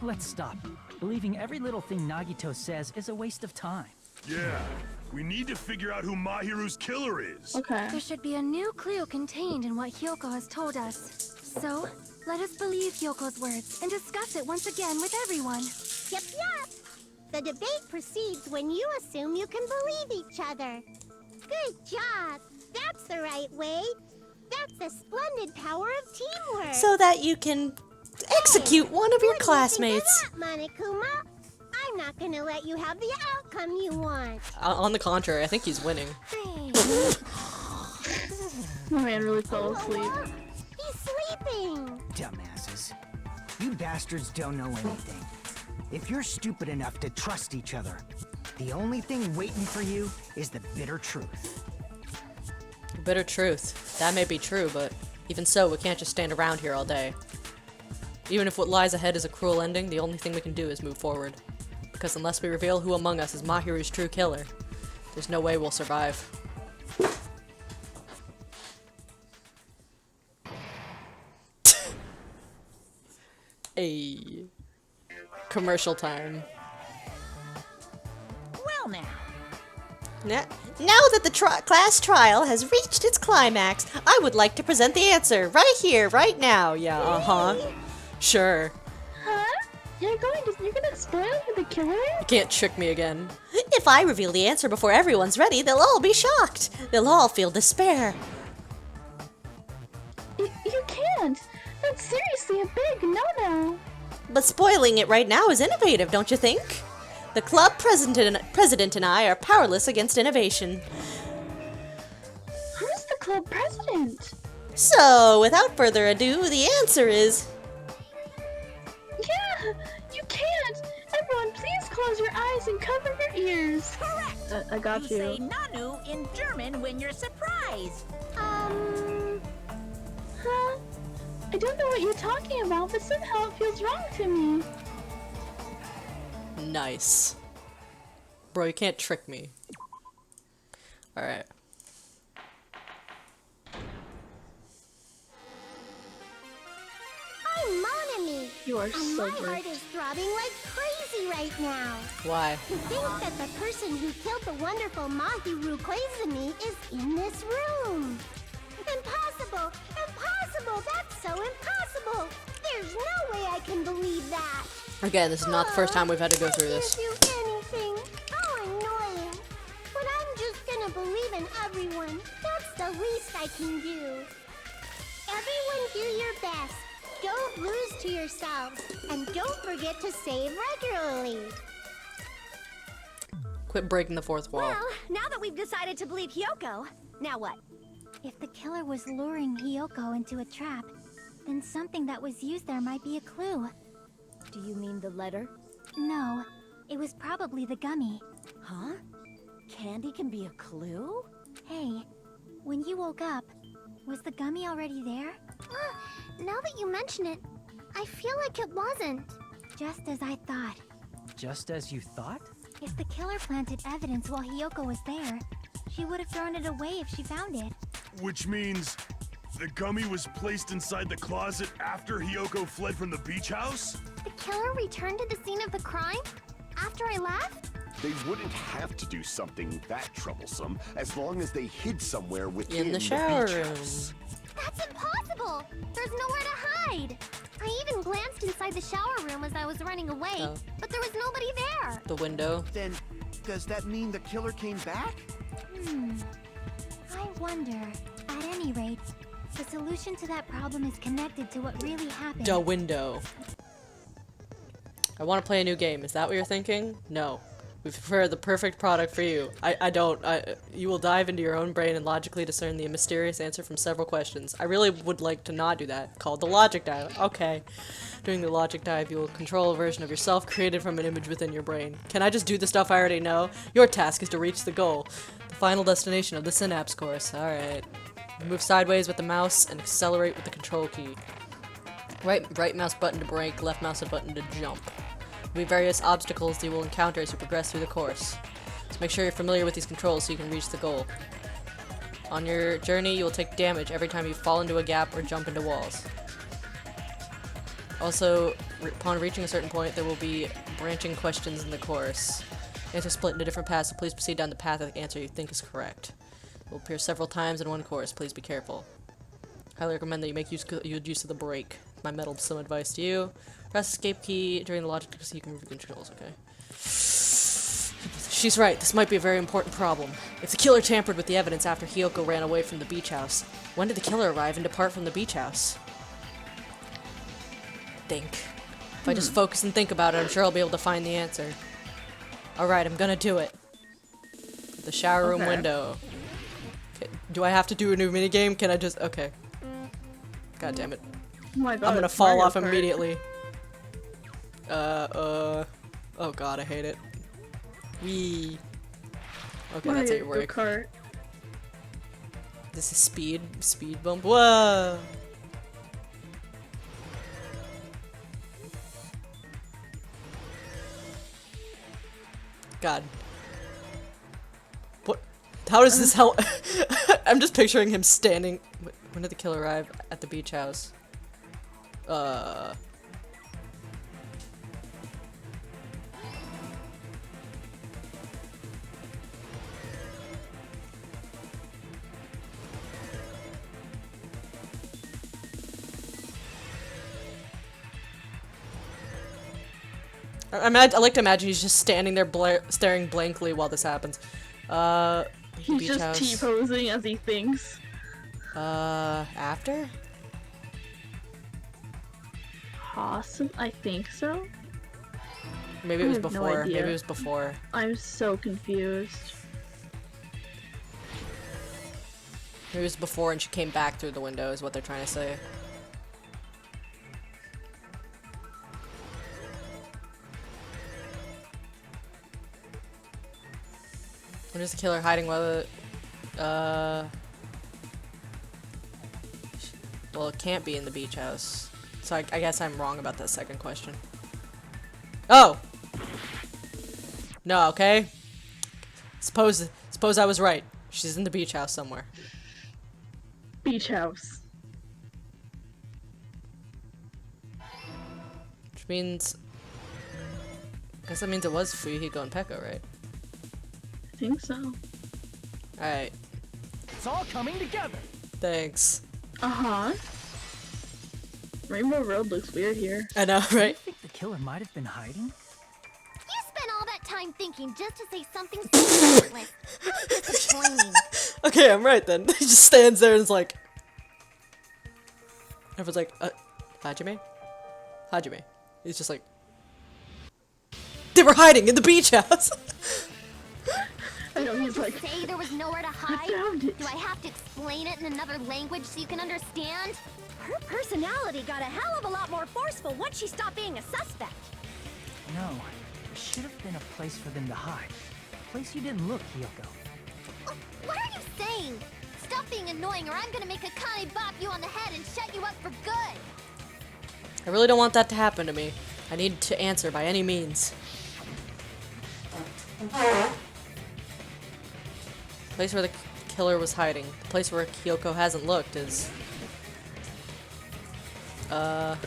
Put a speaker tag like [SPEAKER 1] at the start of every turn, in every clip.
[SPEAKER 1] Let's stop. Believing every little thing Nagito says is a waste of time.
[SPEAKER 2] Yeah, we need to figure out who Mahiru's killer is.
[SPEAKER 3] Okay.
[SPEAKER 4] There should be a new clue contained in what Hyoko has told us. So, let us believe Hyoko's words and discuss it once again with everyone.
[SPEAKER 5] Yep, yep. The debate proceeds when you assume you can believe each other. Good job. That's the right way. That's the splendid power of teamwork.
[SPEAKER 6] So that you can execute one of your
[SPEAKER 5] What do you
[SPEAKER 6] classmates.
[SPEAKER 5] think of that, Monokuma? I'm not gonna let you have the outcome you want.
[SPEAKER 7] On the contrary, I think he's winning.
[SPEAKER 3] My man really fell asleep.
[SPEAKER 5] He's sleeping.
[SPEAKER 8] Dumbasses. You bastards don't know anything. If you're stupid enough to trust each other, the only thing waiting for you is the bitter truth.
[SPEAKER 7] Bitter truth. That may be true, but even so, we can't just stand around here all day. Even if what lies ahead is a cruel ending, the only thing we can do is move forward. Because unless we reveal who among us is Mahiru's true killer, there's no way we'll survive. Hey. Commercial time.
[SPEAKER 9] Well now.
[SPEAKER 6] Now that the class trial has reached its climax, I would like to present the answer right here, right now.
[SPEAKER 7] Yeah, Sure.
[SPEAKER 3] Huh? You're gonna spoil who the killer is?
[SPEAKER 7] You can't trick me again.
[SPEAKER 6] If I reveal the answer before everyone's ready, they'll all be shocked. They'll all feel despair.
[SPEAKER 3] You can't. That's seriously a big no-no.
[SPEAKER 6] But spoiling it right now is innovative, don't you think? The club president and I are powerless against innovation.
[SPEAKER 3] Who's the club president?
[SPEAKER 6] So, without further ado, the answer is...
[SPEAKER 3] Yeah, you can't. Everyone, please close your eyes and cover your ears.
[SPEAKER 9] Correct.
[SPEAKER 3] I got you.
[SPEAKER 9] say Nanu in German when you're surprised.
[SPEAKER 3] Huh? I don't know what you're talking about, but somehow it feels wrong to me.
[SPEAKER 7] Nice. Bro, you can't trick me. Alright.
[SPEAKER 5] I'm Monami.
[SPEAKER 3] You are
[SPEAKER 5] And
[SPEAKER 3] so
[SPEAKER 5] my
[SPEAKER 3] good.
[SPEAKER 5] heart is throbbing like crazy right now.
[SPEAKER 7] Why?
[SPEAKER 5] To think that the person who killed the wonderful Mahiru Koizumi is in this room. Impossible! Impossible! That's so impossible! There's no way I can believe that!
[SPEAKER 7] Again, this is not the first time we've had to go through this.
[SPEAKER 5] I can't do anything. How annoying. But I'm just gonna believe in everyone. That's the least I can do. Everyone do your best. Don't lose to yourselves. And don't forget to save regularly.
[SPEAKER 7] Quit breaking the fourth wall.
[SPEAKER 4] Well, now that we've decided to believe Hyoko, now what? If the killer was luring Hyoko into a trap, then something that was used there might be a clue.
[SPEAKER 9] Do you mean the letter?
[SPEAKER 4] No, it was probably the gummy.
[SPEAKER 9] Huh? Candy can be a clue?
[SPEAKER 4] Hey, when you woke up, was the gummy already there? Now that you mention it, I feel like it wasn't. Just as I thought.
[SPEAKER 1] Just as you thought?
[SPEAKER 4] If the killer planted evidence while Hyoko was there, she would have thrown it away if she found it.
[SPEAKER 2] Which means the gummy was placed inside the closet after Hyoko fled from the beach house?
[SPEAKER 4] The killer returned to the scene of the crime? After I left?
[SPEAKER 10] They wouldn't have to do something that troublesome as long as they hid somewhere within
[SPEAKER 7] In the shower
[SPEAKER 10] beach
[SPEAKER 7] room.
[SPEAKER 10] house.
[SPEAKER 4] That's impossible! There's nowhere to hide! I even glanced inside the shower room as I was running away,
[SPEAKER 7] Oh.
[SPEAKER 4] but there was nobody there!
[SPEAKER 7] The window.
[SPEAKER 11] Then, does that mean the killer came back?
[SPEAKER 4] I wonder. At any rate, the solution to that problem is connected to what really happened.
[SPEAKER 7] The window. I want to play a new game. Is that what you're thinking? No. We've prepared the perfect product for you. I don't. You will dive into your own brain and logically discern the mysterious answer from several questions. I really would like to not do that. Called the logic dive. Okay. During the logic dive, you will control a version of yourself created from an image within your brain. Can I just do the stuff I already know? Your task is to reach the goal. The final destination of the Synapse course. Alright. Move sideways with the mouse and accelerate with the control key. Right mouse button to brake, left mouse button to jump. There will be various obstacles you will encounter as you progress through the course. So make sure you're familiar with these controls so you can reach the goal. On your journey, you will take damage every time you fall into a gap or jump into walls. Also, Upon reaching a certain point, there will be branching questions in the course. Answers split into different paths, so please proceed down the path of the answer you think is correct. It will appear several times in one course. Please be careful. Highly recommend that you make use of the brake. My meddlesome advice to you. Press escape key during the logic so you can move your controls, okay? She's right. This might be a very important problem. If the killer tampered with the evidence after Hiyoko ran away from the beach house, when did the killer arrive and depart from the beach house? Think. If I just focus and think about it, I'm sure I'll be able to find the answer. Alright, I'm gonna do it. The shower room window. Okay. Do I have to do a new minigame? Can I just... Okay. God damn it.
[SPEAKER 3] Oh my god,
[SPEAKER 7] I'm gonna
[SPEAKER 3] it's
[SPEAKER 7] fall
[SPEAKER 3] Mario
[SPEAKER 7] off
[SPEAKER 3] Kart.
[SPEAKER 7] immediately. Oh god, I hate it. Wee. Okay, that's how you
[SPEAKER 3] Mario
[SPEAKER 7] work.
[SPEAKER 3] Kart.
[SPEAKER 7] This is speed bump. Whoa! God. What? How does this help? I'm just picturing him standing. When did the killer arrive at the beach house? I like to imagine he's just standing there staring blankly while this happens.
[SPEAKER 3] He's
[SPEAKER 7] beach
[SPEAKER 3] just
[SPEAKER 7] house.
[SPEAKER 3] T-posing as he thinks.
[SPEAKER 7] After?
[SPEAKER 3] Awesome, I think so.
[SPEAKER 7] Maybe it was
[SPEAKER 3] I have no
[SPEAKER 7] before.
[SPEAKER 3] idea.
[SPEAKER 7] Maybe it was before.
[SPEAKER 3] I'm so confused.
[SPEAKER 7] Maybe it was before and she came back through the window is what they're trying to say. When is the killer hiding while the... Well, it can't be in the beach house. So I guess I'm wrong about that second question. Oh! No, okay? Suppose I was right. She's in the beach house somewhere.
[SPEAKER 3] Beach house.
[SPEAKER 7] Which means... I guess that means it was Fuyuhiko and Pekka, right?
[SPEAKER 3] I think so.
[SPEAKER 7] Alright.
[SPEAKER 1] It's all coming together.
[SPEAKER 7] Thanks.
[SPEAKER 3] Uh-huh. Rainbow Road looks weird here.
[SPEAKER 7] I know,
[SPEAKER 1] Do you
[SPEAKER 7] right?
[SPEAKER 1] think the killer might have been hiding?
[SPEAKER 4] You spent all that time thinking just to say something so pointless. How disappointing.
[SPEAKER 7] Okay, I'm right then. He just stands there and is like... Everyone's like, Hajime? Hajime. He's just like... They were hiding in the beach house!
[SPEAKER 3] I know, he's
[SPEAKER 4] Did you
[SPEAKER 3] like,
[SPEAKER 4] say there was nowhere to hide?
[SPEAKER 3] found it.
[SPEAKER 4] Do I have to explain it in another language so you can understand?
[SPEAKER 5] Her personality got a hell of a lot more forceful once she stopped being a suspect.
[SPEAKER 1] No, there should have been a place for them to hide. A place you didn't look, Hiyoko.
[SPEAKER 4] What are you saying? Stop being annoying or I'm gonna make Akane bop you on the head and shut you up for good!
[SPEAKER 7] I really don't want that to happen to me. I need to answer by any means. The place where the killer was hiding. The place where Hiyoko hasn't looked is...
[SPEAKER 3] I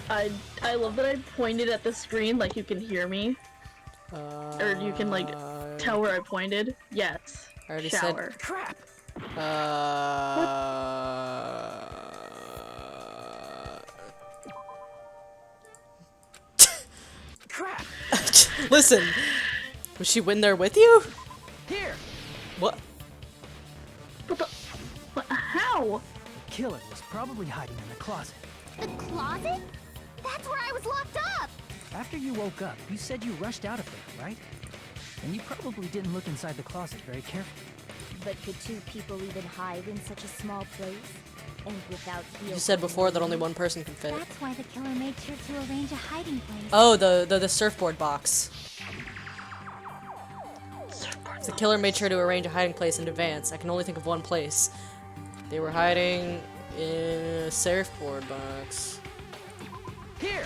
[SPEAKER 3] love that I pointed at the screen like you can hear me. Or you can like tell where I pointed. Yes.
[SPEAKER 7] I already
[SPEAKER 3] Shower.
[SPEAKER 7] said...
[SPEAKER 1] Crap! Crap!
[SPEAKER 7] Listen! Was she in there with you?
[SPEAKER 1] Here!
[SPEAKER 7] What?
[SPEAKER 3] What, how?
[SPEAKER 1] The killer was probably hiding in the closet.
[SPEAKER 4] The closet? That's where I was locked up!
[SPEAKER 1] After you woke up, you said you rushed out of there, right? And you probably didn't look inside the closet very carefully.
[SPEAKER 9] But could two people even hide in such a small place? And without
[SPEAKER 7] You said before that only one person can fit.
[SPEAKER 4] That's why the killer made sure to arrange a hiding place.
[SPEAKER 7] Oh, the surfboard box. The killer made sure to arrange a hiding place in advance. I can only think of one place. They were hiding in a surfboard box.
[SPEAKER 1] Here!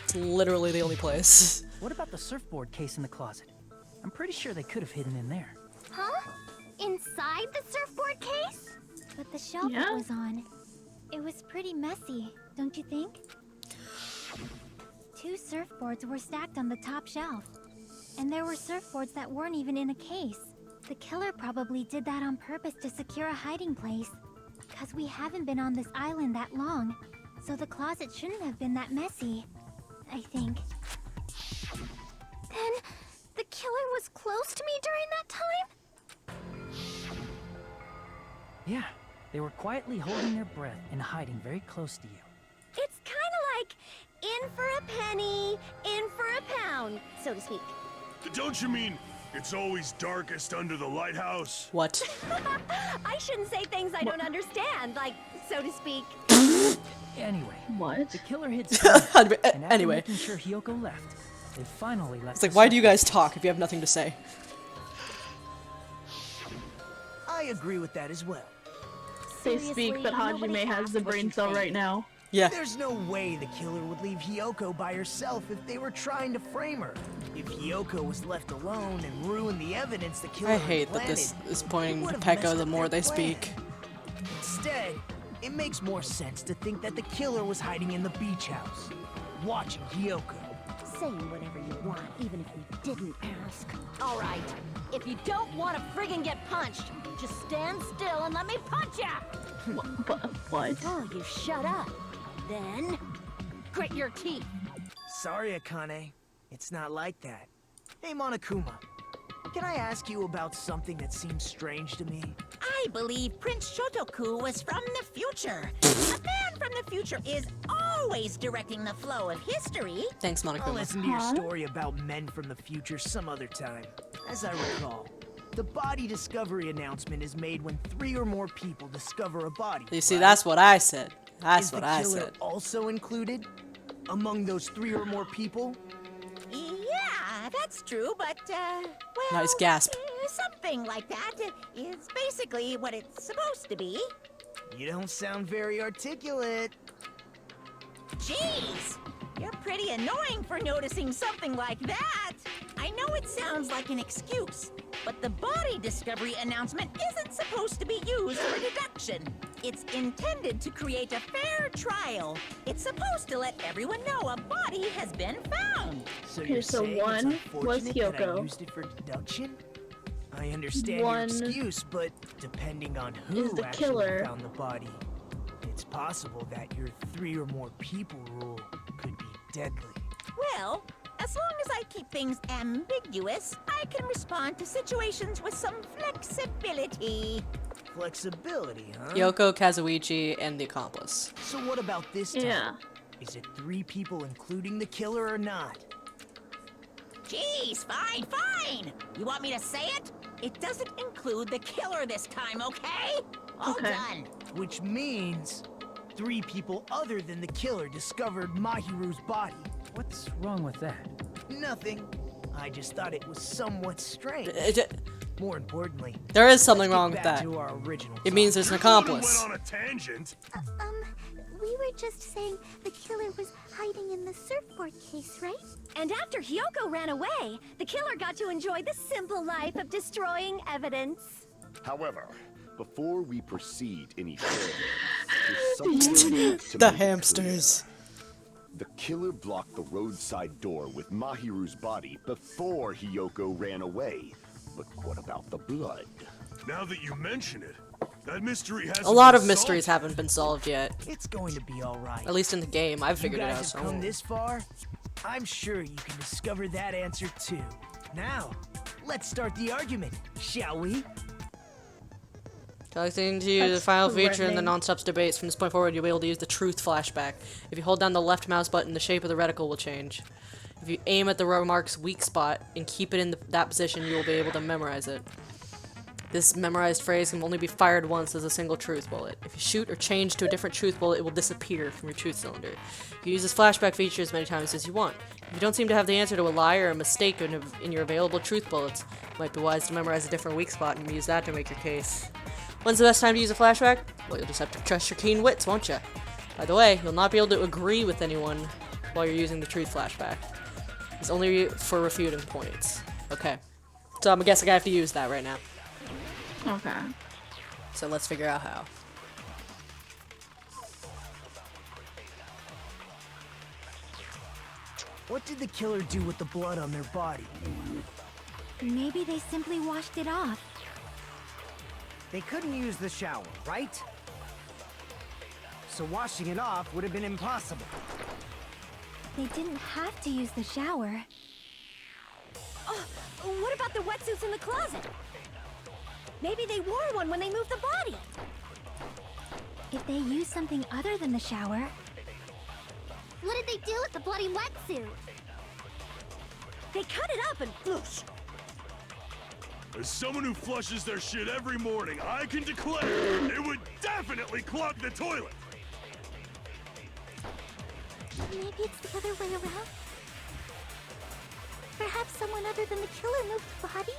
[SPEAKER 7] It's literally the only place.
[SPEAKER 1] What about the surfboard case in the closet? I'm pretty sure they could have hidden in there.
[SPEAKER 4] Huh? Inside the surfboard case?
[SPEAKER 12] But the shelf
[SPEAKER 3] Yeah.
[SPEAKER 12] it was on, it was pretty messy, don't you think?
[SPEAKER 4] 2 surfboards were stacked on the top shelf. And there were surfboards that weren't even in a case. The killer probably did that on purpose to secure a hiding place. Because we haven't been on this island that long, so the closet shouldn't have been that messy, I think.
[SPEAKER 5] Then, the killer was close to me during that time?
[SPEAKER 1] Yeah, they were quietly holding their breath and hiding very close to you.
[SPEAKER 5] It's kind of like in for a penny, in for a pound, so to speak.
[SPEAKER 2] Don't you mean it's always darkest under the lighthouse?
[SPEAKER 7] What?
[SPEAKER 5] I shouldn't say things I don't understand, like, so to speak.
[SPEAKER 1] Anyway,
[SPEAKER 3] What?
[SPEAKER 1] the killer hid Sonic, and after
[SPEAKER 7] Anyway.
[SPEAKER 1] making sure Hiyoko left, they finally left.
[SPEAKER 7] It's like, why do you guys talk if you have nothing to say?
[SPEAKER 8] I agree with that as well.
[SPEAKER 3] They speak, but Hajime has the brain cell right now.
[SPEAKER 7] Yeah.
[SPEAKER 8] There's no way the killer would leave Hiyoko by herself if they were trying to frame her. If Hiyoko was left alone and ruined the evidence the killer
[SPEAKER 7] I
[SPEAKER 8] had
[SPEAKER 7] hate that this
[SPEAKER 8] planted,
[SPEAKER 7] is pointing
[SPEAKER 8] it
[SPEAKER 7] to
[SPEAKER 8] would've
[SPEAKER 7] Pekka
[SPEAKER 8] messed
[SPEAKER 7] the
[SPEAKER 8] up
[SPEAKER 7] more
[SPEAKER 8] their
[SPEAKER 7] they
[SPEAKER 8] plan.
[SPEAKER 7] speak.
[SPEAKER 8] Instead, it makes more sense to think that the killer was hiding in the beach house, watching Hiyoko.
[SPEAKER 9] Saying whatever you want, even if we didn't ask.
[SPEAKER 12] All right. If you don't want to friggin' get punched, just stand still and let me punch ya!
[SPEAKER 3] What?
[SPEAKER 12] Oh, you shut up. Then, grit your teeth.
[SPEAKER 8] Sorry, Akane. It's not like that. Hey, Monokuma. Can I ask you about something that seems strange to me?
[SPEAKER 12] I believe Prince Shotoku was from the future. A man from the future is always directing the flow of history.
[SPEAKER 7] Thanks,
[SPEAKER 8] I'll
[SPEAKER 7] Monokuma.
[SPEAKER 8] listen to your story about men from the future some other time. As I recall, the body discovery announcement is made when 3 or more people discover a body.
[SPEAKER 7] You see,
[SPEAKER 8] right?
[SPEAKER 7] that's what I said. That's
[SPEAKER 8] Is
[SPEAKER 7] what
[SPEAKER 8] the
[SPEAKER 7] I
[SPEAKER 8] killer
[SPEAKER 7] said.
[SPEAKER 8] also included among those 3 or more people?
[SPEAKER 12] Yeah, that's true, but, well...
[SPEAKER 7] Nice gasp.
[SPEAKER 12] Something like that is basically what it's supposed to be.
[SPEAKER 8] You don't sound very articulate.
[SPEAKER 12] Jeez! You're pretty annoying for noticing something like that! I know it sounds like an excuse, but the body discovery announcement isn't supposed to be used for deduction. It's intended to create a fair trial. It's supposed to let everyone know a body has been found.
[SPEAKER 8] So
[SPEAKER 3] Okay,
[SPEAKER 8] you're
[SPEAKER 3] so
[SPEAKER 8] saying
[SPEAKER 3] one
[SPEAKER 8] it's
[SPEAKER 3] was
[SPEAKER 8] unfortunate that I
[SPEAKER 3] Hyoko.
[SPEAKER 8] used it for deduction? I understand
[SPEAKER 3] One
[SPEAKER 8] your excuse, but depending on
[SPEAKER 3] is
[SPEAKER 8] who
[SPEAKER 3] the
[SPEAKER 8] actually
[SPEAKER 3] killer.
[SPEAKER 8] found the body, it's possible that your 3 or more people rule could be deadly.
[SPEAKER 12] Well, as long as I keep things ambiguous, I can respond to situations with some flexibility.
[SPEAKER 8] Flexibility, huh?
[SPEAKER 7] Yoko, Kazuichi, and the accomplice.
[SPEAKER 8] So what about this time?
[SPEAKER 3] Yeah.
[SPEAKER 8] Is it 3 people including the killer or not?
[SPEAKER 12] Jeez, fine, fine! You want me to say it? It doesn't include the killer this time, okay? All
[SPEAKER 3] Okay.
[SPEAKER 12] done.
[SPEAKER 8] Which means 3 people other than the killer discovered Mahiru's body.
[SPEAKER 1] What's wrong with that?
[SPEAKER 8] Nothing. I just thought it was somewhat strange. More importantly,
[SPEAKER 7] There is something
[SPEAKER 8] let's get
[SPEAKER 7] wrong with
[SPEAKER 8] back
[SPEAKER 7] that.
[SPEAKER 8] to our original
[SPEAKER 7] It means there's an
[SPEAKER 2] You went
[SPEAKER 7] accomplice.
[SPEAKER 2] on a tangent.
[SPEAKER 5] We were just saying the killer was hiding in the surfboard case, right? And after Hyoko ran away, the killer got to enjoy the simple life of destroying evidence.
[SPEAKER 10] However, before we proceed any further, there's something we need to
[SPEAKER 7] The
[SPEAKER 10] make
[SPEAKER 7] hamsters.
[SPEAKER 10] clear. The killer blocked the roadside door with Mahiru's body before Hiyoko ran away. But what about the blood?
[SPEAKER 2] Now that you mention it, that mystery has
[SPEAKER 7] A lot of mysteries haven't been solved yet.
[SPEAKER 8] It's going to be all right.
[SPEAKER 7] At least in the game, I've
[SPEAKER 8] You
[SPEAKER 7] figured it
[SPEAKER 8] guys
[SPEAKER 7] out.
[SPEAKER 8] have
[SPEAKER 7] So.
[SPEAKER 8] come this far. I'm sure you can discover that answer too. Now, let's start the argument, shall we?
[SPEAKER 7] Collecting to you the
[SPEAKER 3] That's
[SPEAKER 7] final feature in the
[SPEAKER 3] threatening.
[SPEAKER 7] non-stops debates. From this point forward, you'll be able to use the truth flashback. If you hold down the left mouse button, the shape of the reticle will change. If you aim at the remark's weak spot and keep it in that position, you will be able to memorize it. This memorized phrase can only be fired once as a single truth bullet. If you shoot or change to a different truth bullet, it will disappear from your truth cylinder. You can use this flashback feature as many times as you want. If you don't seem to have the answer to a lie or a mistake in your available truth bullets, it might be wise to memorize a different weak spot and use that to make your case. When's the best time to use a flashback? Well, you'll just have to trust your keen wits, won't you? By the way, you'll not be able to agree with anyone while you're using the truth flashback. It's only for refuting points. Okay. So I'm guessing I have to use that right now.
[SPEAKER 3] Okay.
[SPEAKER 7] So let's figure out how.
[SPEAKER 8] What did the killer do with the blood on their body?
[SPEAKER 4] Maybe they simply washed it off.
[SPEAKER 8] They couldn't use the shower, right? So washing it off would have been impossible.
[SPEAKER 4] They didn't have to use the shower.
[SPEAKER 9] Oh, what about the wetsuits in the closet? Maybe they wore one when they moved the body.
[SPEAKER 4] If they used something other than the shower,
[SPEAKER 5] What did they do with the bloody wetsuit?
[SPEAKER 9] They cut it up and whoosh.
[SPEAKER 2] As someone who flushes their shit every morning, I can declare it would definitely clog the toilet.
[SPEAKER 4] maybe it's the other way around. Perhaps someone other than the killer moved the body?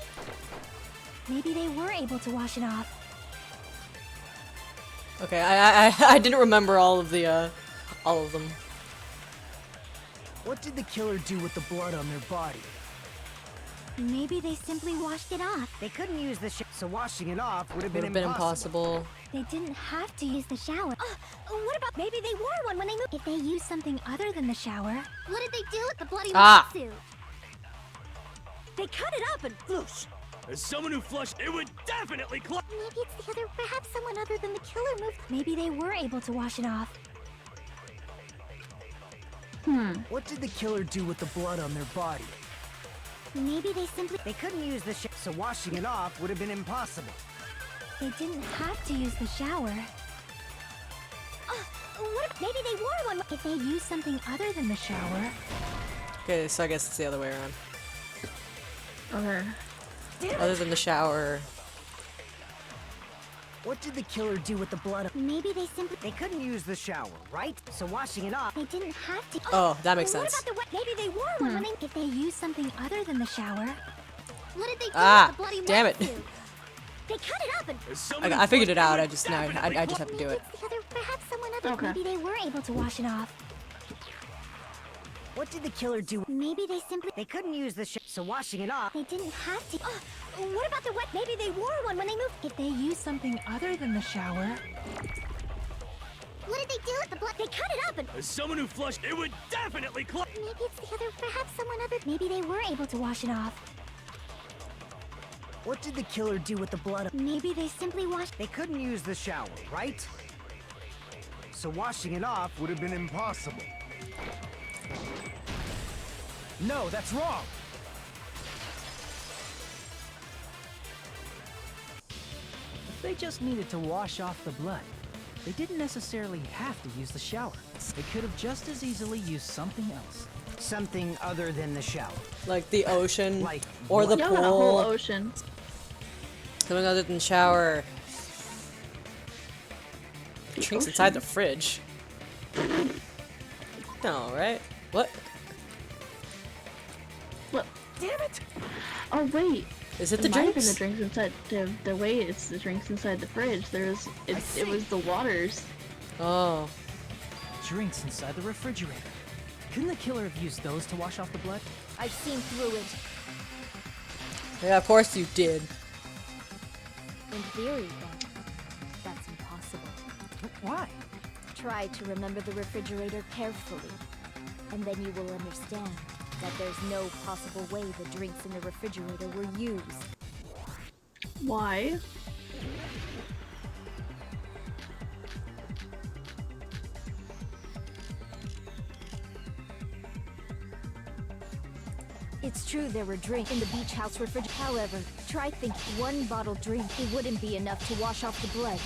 [SPEAKER 4] Maybe they were able to wash it off.
[SPEAKER 7] Okay, I didn't remember all of them.
[SPEAKER 8] What did the killer do with the blood on their body?
[SPEAKER 4] Maybe they simply washed it off.
[SPEAKER 8] They couldn't use the so washing it off would have
[SPEAKER 7] Would
[SPEAKER 8] been
[SPEAKER 7] have been
[SPEAKER 8] impossible.
[SPEAKER 7] impossible.
[SPEAKER 4] They didn't have to use the shower.
[SPEAKER 9] What about maybe they wore one when they moved?
[SPEAKER 4] If they used something other than the shower,
[SPEAKER 5] What did they do with the bloody
[SPEAKER 7] Ah.
[SPEAKER 5] wetsuit?
[SPEAKER 9] They cut it up and whoosh.
[SPEAKER 2] As someone who flushed, it would definitely clog.
[SPEAKER 4] maybe it's the other. Perhaps someone other than the killer moved. Maybe they were able to wash it off.
[SPEAKER 8] What did the killer do with the blood on their body?
[SPEAKER 4] Maybe they simply.
[SPEAKER 8] They couldn't use the so washing it off would have been impossible.
[SPEAKER 4] They didn't have to use the shower.
[SPEAKER 9] Maybe they wore one.
[SPEAKER 4] If they used something other than the shower,
[SPEAKER 7] Okay, so I guess it's the other way around.
[SPEAKER 3] Okay.
[SPEAKER 7] Other than the shower.
[SPEAKER 8] What did the killer do with the blood?
[SPEAKER 4] maybe they simply.
[SPEAKER 8] They couldn't use the shower, right? So washing it off.
[SPEAKER 4] They didn't have to.
[SPEAKER 7] Oh, that makes
[SPEAKER 9] What
[SPEAKER 7] sense.
[SPEAKER 9] about the maybe they wore one when they?
[SPEAKER 4] If they used something other than the shower,
[SPEAKER 5] What did they do
[SPEAKER 7] Ah,
[SPEAKER 5] with the bloody
[SPEAKER 7] damn it.
[SPEAKER 5] wetsuit?
[SPEAKER 9] They cut it up and.
[SPEAKER 2] As someone who
[SPEAKER 7] I figured it
[SPEAKER 2] flushed,
[SPEAKER 7] out. I
[SPEAKER 2] would
[SPEAKER 7] just now
[SPEAKER 2] definitely
[SPEAKER 7] I just have to do
[SPEAKER 4] maybe
[SPEAKER 7] it.
[SPEAKER 4] it's the other. Perhaps someone other.
[SPEAKER 3] Okay.
[SPEAKER 4] Maybe they were able to wash it off.
[SPEAKER 8] What did the killer do?
[SPEAKER 4] Maybe they simply.
[SPEAKER 8] They couldn't use the so washing it off.
[SPEAKER 4] They didn't have to.
[SPEAKER 9] What about the wet? Maybe they wore one when they moved.
[SPEAKER 4] If they used something other than the shower,
[SPEAKER 5] What did they do with the blood?
[SPEAKER 9] They cut it up and.
[SPEAKER 2] As someone who flushed, it would definitely clog.
[SPEAKER 4] maybe it's the other. Perhaps someone other. Maybe they were able to wash it off.
[SPEAKER 8] What did the killer do with the blood?
[SPEAKER 4] Maybe they simply washed.
[SPEAKER 8] They couldn't use the shower, right? So washing it off would have been impossible. No, that's wrong.
[SPEAKER 1] If they just needed to wash off the blood, they didn't necessarily have to use the shower. They could have just as easily used something else.
[SPEAKER 8] Something other than the shower.
[SPEAKER 7] Like the ocean
[SPEAKER 8] Like
[SPEAKER 7] or the
[SPEAKER 3] Yeah, the whole
[SPEAKER 7] pool.
[SPEAKER 3] ocean.
[SPEAKER 7] Something other than shower. Drinks
[SPEAKER 3] ocean.
[SPEAKER 7] inside the fridge. No, right? What?
[SPEAKER 3] What?
[SPEAKER 9] Damn it!
[SPEAKER 3] Oh wait.
[SPEAKER 7] Is it
[SPEAKER 3] It
[SPEAKER 7] the
[SPEAKER 3] might have been
[SPEAKER 7] drinks?
[SPEAKER 3] the drinks inside the way it's the drinks inside the fridge. It was the waters.
[SPEAKER 7] Oh.
[SPEAKER 1] Drinks inside the refrigerator. Couldn't the killer have used those to wash off the blood?
[SPEAKER 9] I've seen through it.
[SPEAKER 7] Yeah, of course you did.
[SPEAKER 9] In theory, then, that's impossible.
[SPEAKER 1] Why?
[SPEAKER 9] Try to remember the refrigerator carefully, and then you will understand that there's no possible way the drinks in the refrigerator were used.
[SPEAKER 3] Why?
[SPEAKER 9] It's true there were drinks in the beach house refrigerator. However, try think one bottle drink. It wouldn't be enough to wash off the blood.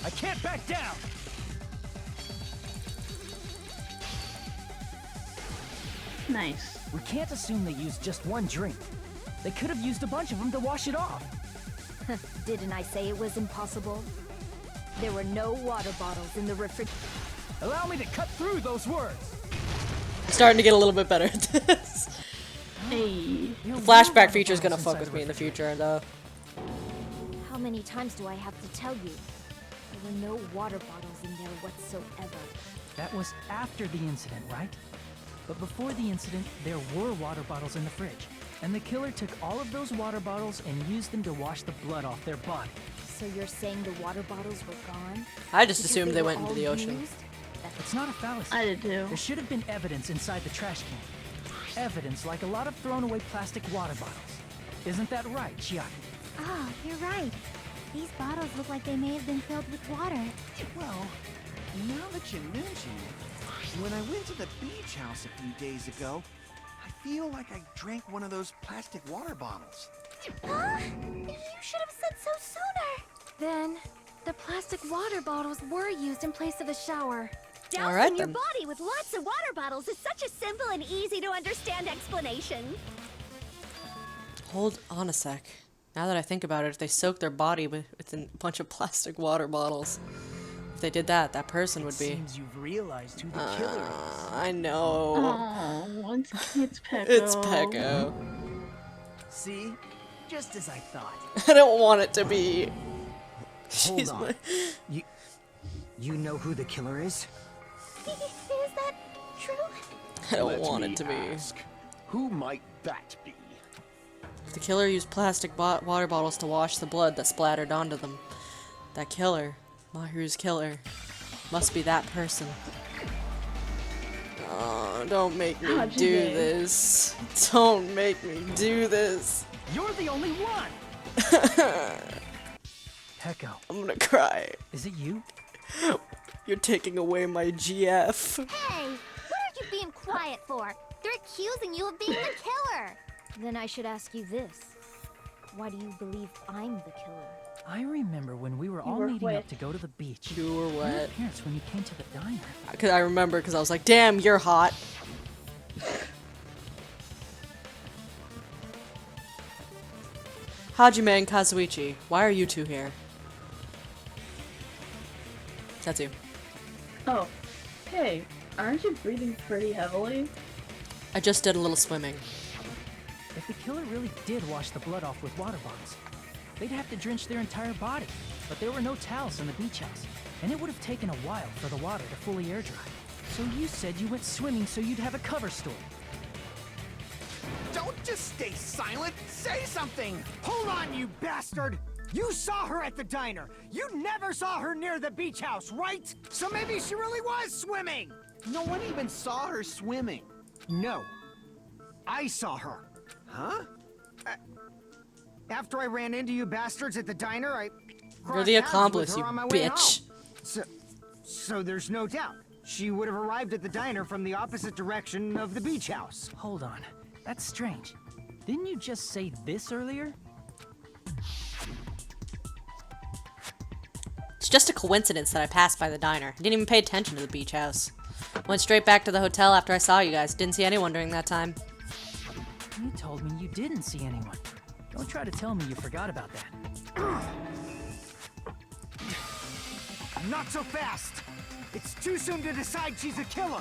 [SPEAKER 1] I can't back down!
[SPEAKER 3] Nice.
[SPEAKER 1] We can't assume they used just one drink. They could have used a bunch of them to wash it off.
[SPEAKER 9] Didn't I say it was impossible? There were no water bottles in the refrigerator.
[SPEAKER 1] Allow me to cut through those words.
[SPEAKER 7] I'm starting to get a little bit better at this.
[SPEAKER 3] Hey.
[SPEAKER 7] The flashback feature is gonna fuck with me in the future, though.
[SPEAKER 9] How many times do I have to tell you? There were no water bottles in there whatsoever.
[SPEAKER 1] That was after the incident, right? But before the incident, there were water bottles in the fridge. And the killer took all of those water bottles and used them to wash the blood off their body.
[SPEAKER 9] So you're saying the water bottles were gone?
[SPEAKER 7] I just
[SPEAKER 9] Because
[SPEAKER 7] assumed they
[SPEAKER 9] were
[SPEAKER 7] went into
[SPEAKER 9] all
[SPEAKER 7] the ocean.
[SPEAKER 9] used?
[SPEAKER 1] It's not a fallacy.
[SPEAKER 3] I did too.
[SPEAKER 1] There should have been evidence inside the trash can. Evidence like a lot of thrown away plastic water bottles. Isn't that right, Chiaki?
[SPEAKER 4] Oh, you're right. These bottles look like they may have been filled with water.
[SPEAKER 11] Well, now that you mention it, when I went to the beach house a few days ago, I feel like I drank one of those plastic water bottles.
[SPEAKER 4] Huh? You should have said so sooner.
[SPEAKER 9] Then, the plastic water bottles were used in place of a shower.
[SPEAKER 5] Dousing
[SPEAKER 7] right,
[SPEAKER 5] your
[SPEAKER 7] then.
[SPEAKER 5] body with lots of water bottles is such a simple and easy to understand explanation.
[SPEAKER 7] Hold on a sec. Now that I think about it, if they soaked their body with a bunch of plastic water bottles, if they did that, that person would be.
[SPEAKER 8] Seems you've realized who the killer is.
[SPEAKER 7] I know.
[SPEAKER 3] Oh, it's Pecco.
[SPEAKER 7] It's Pecco.
[SPEAKER 8] See? Just as I thought.
[SPEAKER 7] I don't want it to be.
[SPEAKER 8] Hold
[SPEAKER 7] She's
[SPEAKER 8] on.
[SPEAKER 7] my...
[SPEAKER 8] You know who the killer is?
[SPEAKER 4] Is that true?
[SPEAKER 7] I don't
[SPEAKER 10] Let
[SPEAKER 7] want
[SPEAKER 10] me
[SPEAKER 7] it to be.
[SPEAKER 10] ask, who might that be?
[SPEAKER 7] The killer used plastic water bottles to wash the blood that splattered onto them. That killer, Mahiru's killer, must be that person. Oh, don't make me
[SPEAKER 3] How'd you
[SPEAKER 7] do
[SPEAKER 3] do?
[SPEAKER 7] this. Don't make me do this.
[SPEAKER 1] You're the only one! Pecco,
[SPEAKER 7] I'm gonna cry.
[SPEAKER 1] is it you?
[SPEAKER 7] You're taking away my GF.
[SPEAKER 4] Hey, what are you being quiet for? They're accusing you of being the killer.
[SPEAKER 9] Then I should ask you this. Why do you believe I'm the killer?
[SPEAKER 1] I remember when we were all
[SPEAKER 3] were
[SPEAKER 1] meeting
[SPEAKER 3] wet.
[SPEAKER 1] up to go to the beach.
[SPEAKER 7] You were
[SPEAKER 1] Your
[SPEAKER 7] wet.
[SPEAKER 1] parents when you came to the diner.
[SPEAKER 7] Cause I remember because I was like, damn, you're hot. Hajime and Kazuichi, why are you two here? That's you.
[SPEAKER 3] Oh, hey, aren't you breathing pretty heavily?
[SPEAKER 7] I just did a little swimming.
[SPEAKER 1] If the killer really did wash the blood off with water bottles, they'd have to drench their entire body. But there were no towels in the beach house, and it would have taken a while for the water to fully air dry. So you said you went swimming so you'd have a cover story.
[SPEAKER 11] Don't just stay silent. Say something.
[SPEAKER 8] Hold on, you bastard! You saw her at the diner! You never saw her near the beach house, right? So maybe she really was swimming!
[SPEAKER 11] No one even saw her swimming.
[SPEAKER 8] No. I saw her.
[SPEAKER 11] Huh?
[SPEAKER 8] After I ran into you bastards at the diner, I
[SPEAKER 7] You're the
[SPEAKER 8] crossed paths with
[SPEAKER 7] accomplice,
[SPEAKER 8] her
[SPEAKER 7] you
[SPEAKER 8] on my way
[SPEAKER 7] bitch.
[SPEAKER 8] home. So there's no doubt. She would have arrived at the diner from the opposite direction of the beach house.
[SPEAKER 1] Hold on, that's strange. Didn't you just say this earlier?
[SPEAKER 7] It's just a coincidence that I passed by the diner. I didn't even pay attention to the beach house. Went straight back to the hotel after I saw you guys. Didn't see anyone during that time.
[SPEAKER 1] You told me you didn't see anyone. Don't try to tell me you forgot about that.
[SPEAKER 8] Not so fast! It's too soon to decide she's a killer.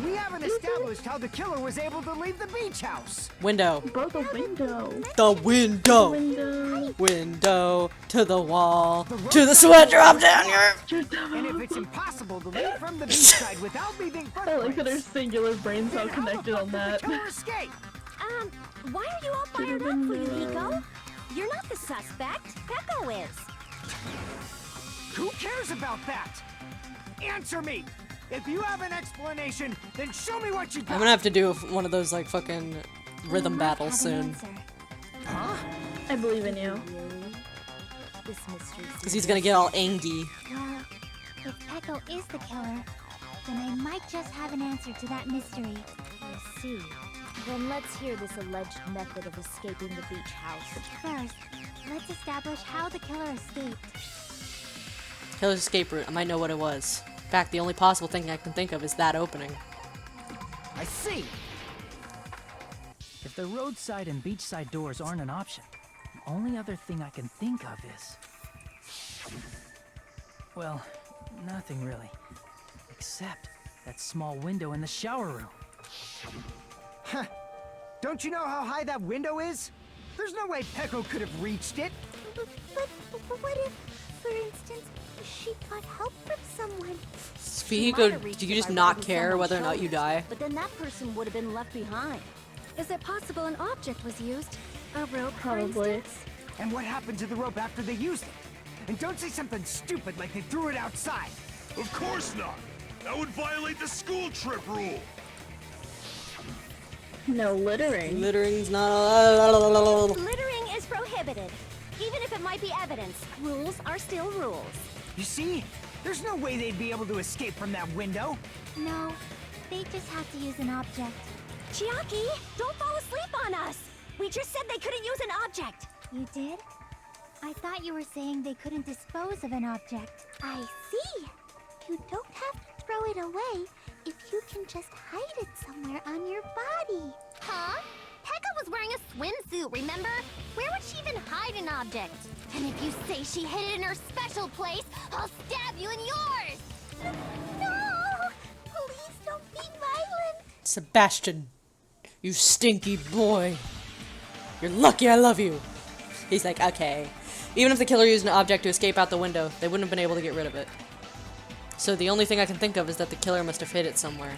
[SPEAKER 8] We haven't established how the killer was able to leave the beach house.
[SPEAKER 7] Window.
[SPEAKER 3] Broke a window.
[SPEAKER 7] The window.
[SPEAKER 3] Window.
[SPEAKER 7] Window to the wall. To the sweat drop down your.
[SPEAKER 8] And if it's impossible to leave from the beachside without leaving
[SPEAKER 3] I like that our
[SPEAKER 8] footprints,
[SPEAKER 3] singular brains
[SPEAKER 8] then
[SPEAKER 3] all
[SPEAKER 8] how the
[SPEAKER 3] connected
[SPEAKER 8] fuck
[SPEAKER 3] on
[SPEAKER 8] did the
[SPEAKER 3] that.
[SPEAKER 8] killer escape?
[SPEAKER 5] Why are you all fired up for you, Nico? You're not the suspect. Pecco is.
[SPEAKER 8] Who cares about that? Answer me! If you have an explanation, then show me what you got!
[SPEAKER 7] I'm gonna have to do one of those like fucking rhythm
[SPEAKER 4] We might
[SPEAKER 7] battles
[SPEAKER 4] have an
[SPEAKER 7] soon.
[SPEAKER 4] answer.
[SPEAKER 8] Huh?
[SPEAKER 3] I believe in you.
[SPEAKER 9] Really? This mystery
[SPEAKER 7] Cause he's gonna get all angry.
[SPEAKER 4] Well, if Pecco is the killer, then I might just have an answer to that mystery.
[SPEAKER 9] I see. Then let's hear this alleged method of escaping the beach house.
[SPEAKER 4] First, let's establish how the killer escaped.
[SPEAKER 7] Killer's escape route. I might know what it was. In fact, the only possible thing I can think of is that opening.
[SPEAKER 8] I see!
[SPEAKER 1] If the roadside and beachside doors aren't an option, the only other thing I can think of is... Well, nothing really. Except that small window in the shower room.
[SPEAKER 8] Huh. Don't you know how high that window is? There's no way Pecco could have reached it.
[SPEAKER 4] But what if, for instance, she got help from someone?
[SPEAKER 7] Fihiko, do you just not care whether or not you die?
[SPEAKER 5] But then that person would have been left behind.
[SPEAKER 4] Is it possible an object was used? A rope, for
[SPEAKER 3] Probably.
[SPEAKER 4] instance?
[SPEAKER 8] And what happened to the rope after they used it? And don't say something stupid like they threw it outside.
[SPEAKER 2] Of course not! That would violate the school trip rule.
[SPEAKER 3] No littering.
[SPEAKER 7] Littering's not allowed.
[SPEAKER 13] Littering is prohibited. Even if it might be evidence, rules are still rules.
[SPEAKER 8] You see? There's no way they'd be able to escape from that window.
[SPEAKER 4] No, they just have to use an object.
[SPEAKER 13] Chiaki, don't fall asleep on us! We just said they couldn't use an object!
[SPEAKER 4] You did? I thought you were saying they couldn't dispose of an object.
[SPEAKER 5] I see. You don't have to throw it away if you can just hide it somewhere on your body.
[SPEAKER 13] Huh? Pekka was wearing a swimsuit, remember? Where would she even hide an object? And if you say she hid it in her special place, I'll stab you in yours!
[SPEAKER 5] No! Please don't be violent.
[SPEAKER 7] Sebastian, you stinky boy. You're lucky I love you. He's like, okay. Even if the killer used an object to escape out the window, they wouldn't have been able to get rid of it. So the only thing I can think of is that the killer must have hid it somewhere.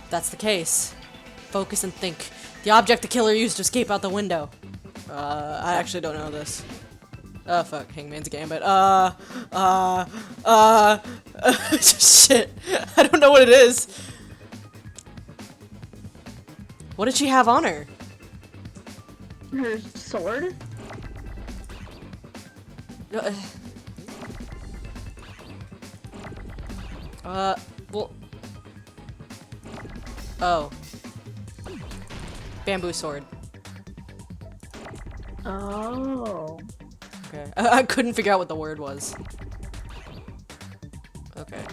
[SPEAKER 7] If that's the case, focus and think. The object the killer used to escape out the window. I actually don't know this. Oh fuck, Hangman's Gambit. Shit. I don't know what it is. What did she have on her?
[SPEAKER 3] Her sword?
[SPEAKER 7] Well... Oh. Bamboo sword.
[SPEAKER 3] Oh.
[SPEAKER 7] Okay. I couldn't figure out what the word was. Okay.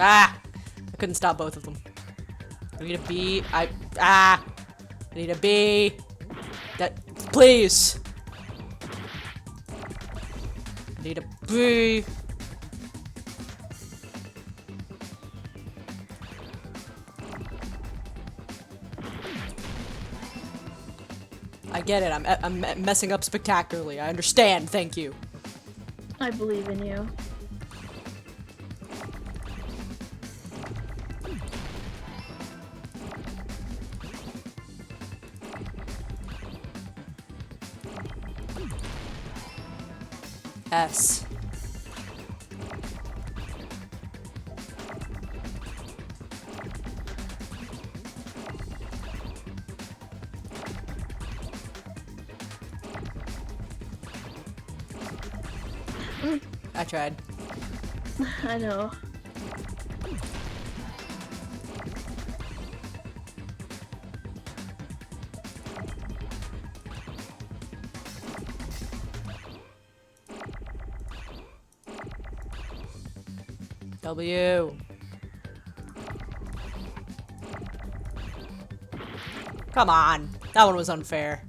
[SPEAKER 7] Ah! I couldn't stop both of them. I need a B. I need a B. That, please. I need a B. I get it. I'm messing up spectacularly. I understand. Thank you.
[SPEAKER 3] I believe in you.
[SPEAKER 7] S. I tried.
[SPEAKER 3] I know.
[SPEAKER 7] W. Come on. That one was unfair.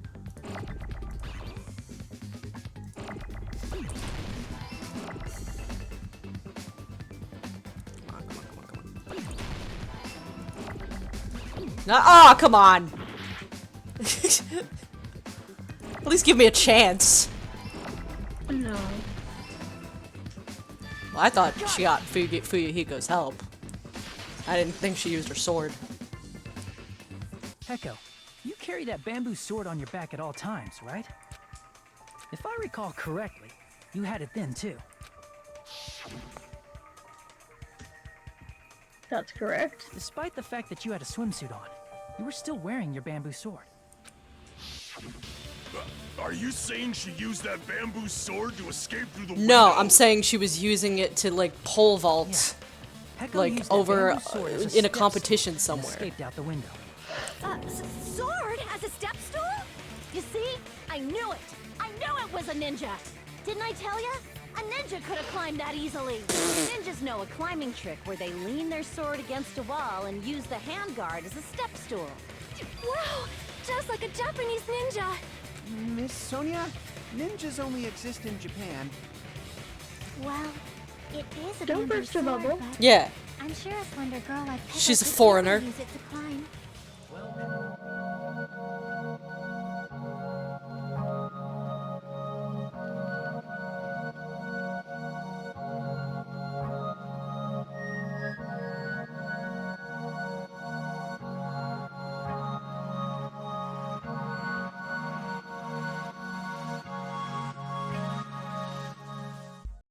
[SPEAKER 7] Oh, come on. At least give me a chance.
[SPEAKER 3] No.
[SPEAKER 7] Well, I thought she got Fuyuhiko's help. I didn't think she used her sword.
[SPEAKER 1] Heko, you carry that bamboo sword on your back at all times, right? If I recall correctly, you had it then too.
[SPEAKER 3] That's correct.
[SPEAKER 1] Despite the fact that you had a swimsuit on, you were still wearing your bamboo sword.
[SPEAKER 2] Are you saying she used that bamboo sword to escape through the window?
[SPEAKER 7] No, I'm saying she was using it to like pole vault, like over in a competition somewhere.
[SPEAKER 1] Escaped out the window.
[SPEAKER 13] Sword as a step stool? You see? I knew it! I knew it was a ninja! Didn't I tell ya? A ninja could have climbed that easily. Ninjas know a climbing trick where they lean their sword against a wall and use the handguard as a step stool.
[SPEAKER 9] Wow! Just like a Japanese ninja!
[SPEAKER 11] Miss Sonia, ninjas only exist in Japan.
[SPEAKER 4] Well, it is a
[SPEAKER 3] Don't
[SPEAKER 4] bamboo
[SPEAKER 3] burst your
[SPEAKER 4] sword,
[SPEAKER 3] bubble.
[SPEAKER 4] but
[SPEAKER 7] Yeah.
[SPEAKER 4] I'm sure a slender girl like Pekka
[SPEAKER 7] She's a
[SPEAKER 4] could
[SPEAKER 7] foreigner.
[SPEAKER 4] easily use it to climb.